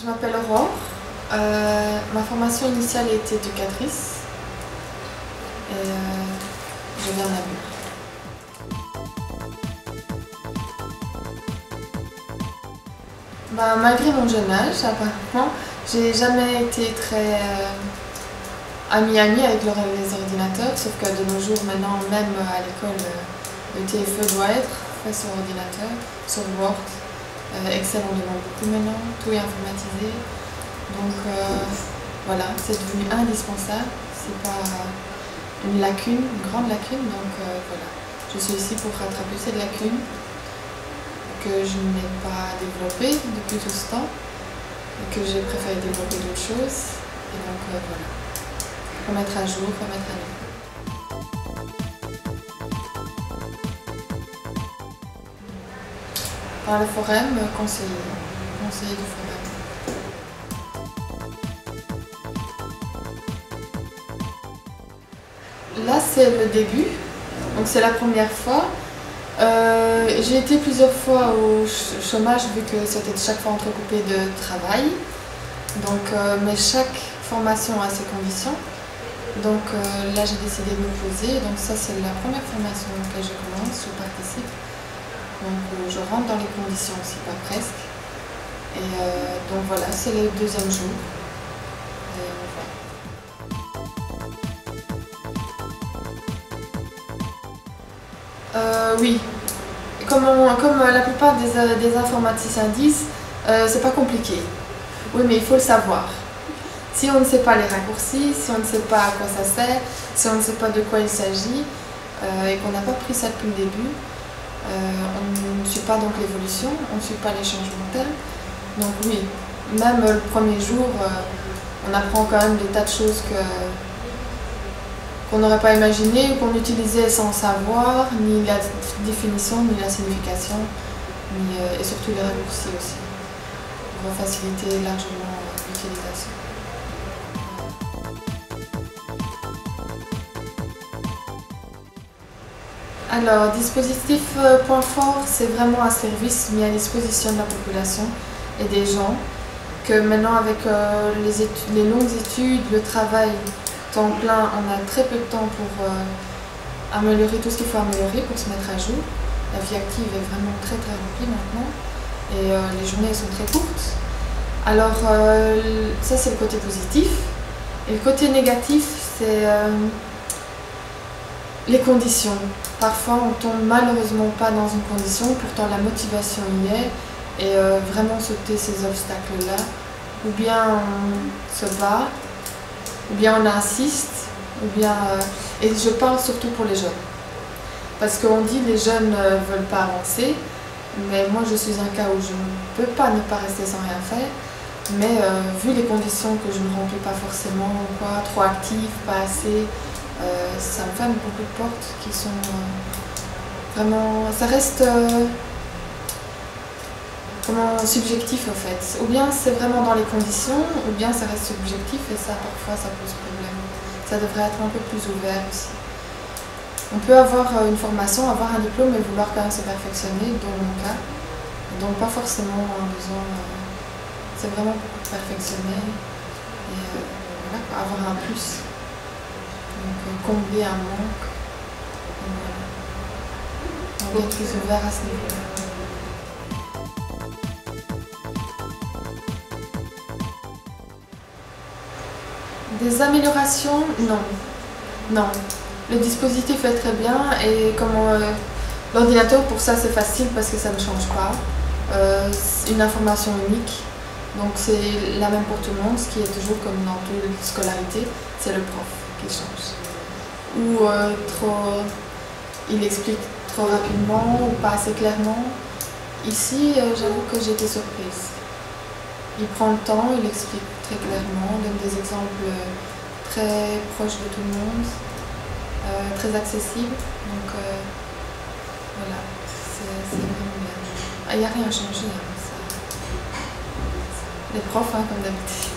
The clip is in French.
Je m'appelle Aurore. Ma formation initiale était éducatrice et je viens de Namur. Malgré mon jeune âge, apparemment, j'ai jamais été très amie avec les ordinateurs, sauf que de nos jours, maintenant, même à l'école, le TFE doit être fait sur ordinateur, sur Word. Excel, on demande beaucoup maintenant, tout est informatisé. Donc voilà, c'est devenu indispensable. C'est pas une lacune, une grande lacune. Donc voilà, je suis ici pour rattraper cette lacune que je n'ai pas développée depuis tout ce temps et que j'ai préféré développer d'autres choses. Et donc voilà, remettre à jour, remettre à niveau. Par le forum, conseiller du forum. Là, c'est le début, donc c'est la première fois. J'ai été plusieurs fois au chômage vu que c'était chaque fois entrecoupé de travail. Donc, mais chaque formation a ses conditions. Donc là, j'ai décidé de me poser. Donc ça, c'est la première formation à laquelle je commence, je participe. Donc je rentre dans les conditions aussi, pas presque. Et donc voilà, c'est le deuxième jour. Et oui, comme la plupart des informaticiens disent, c'est pas compliqué. Oui, mais il faut le savoir. Si on ne sait pas les raccourcis, si on ne sait pas à quoi ça sert, si on ne sait pas de quoi il s'agit, et qu'on n'a pas pris ça depuis le début, on ne suit pas donc l'évolution, on ne suit pas les changements termes. Donc oui, même le premier jour, on apprend quand même des tas de choses qu'on n'aurait pas imaginées ou qu'on utilisait sans savoir, ni la définition, ni la signification, et surtout les raccourcis aussi, pour faciliter largement l'utilisation. Alors, dispositif point fort, c'est vraiment un service mis à disposition de la population et des gens, que maintenant avec les longues études, le travail temps plein, on a très peu de temps pour améliorer tout ce qu'il faut améliorer pour se mettre à jour. La vie active est vraiment très remplie maintenant et les journées sont très courtes. Alors ça c'est le côté positif. Et le côté négatif, c'est les conditions. Parfois on tombe malheureusement pas dans une condition, pourtant la motivation y est, et vraiment sauter ces obstacles-là, ou bien on se bat, ou bien on insiste, ou bien... et je parle surtout pour les jeunes. Parce qu'on dit que les jeunes ne veulent pas avancer, mais moi je suis un cas où je ne peux pas ne pas rester sans rien faire, mais vu les conditions que je ne remplis pas forcément, quoi, trop active, pas assez, ça me ferme beaucoup de portes qui sont vraiment... ça reste subjectif en fait. Ou bien c'est vraiment dans les conditions, ou bien ça reste subjectif et ça parfois ça pose problème. Ça devrait être un peu plus ouvert aussi. On peut avoir une formation, avoir un diplôme et vouloir quand même se perfectionner, dans mon cas. Donc pas forcément un besoin, c'est vraiment beaucoup de perfectionner et voilà, avoir un plus. Donc combler un manque. Donc être plus ouvert à ce niveau-là. Des améliorations, non. Non. Le dispositif est très bien et comme l'ordinateur, pour ça c'est facile parce que ça ne change pas. Une information unique, donc c'est la même pour tout le monde, ce qui est toujours comme dans toute scolarité, c'est le prof qui change. Ou il explique trop rapidement ou pas assez clairement. Ici, j'avoue que j'ai été surprise. Il prend le temps, il explique très clairement, donne des exemples très proches de tout le monde, très accessibles. Donc voilà, c'est vraiment bien. Il n'y a rien changé, hein, ça. Les profs, hein, comme d'habitude.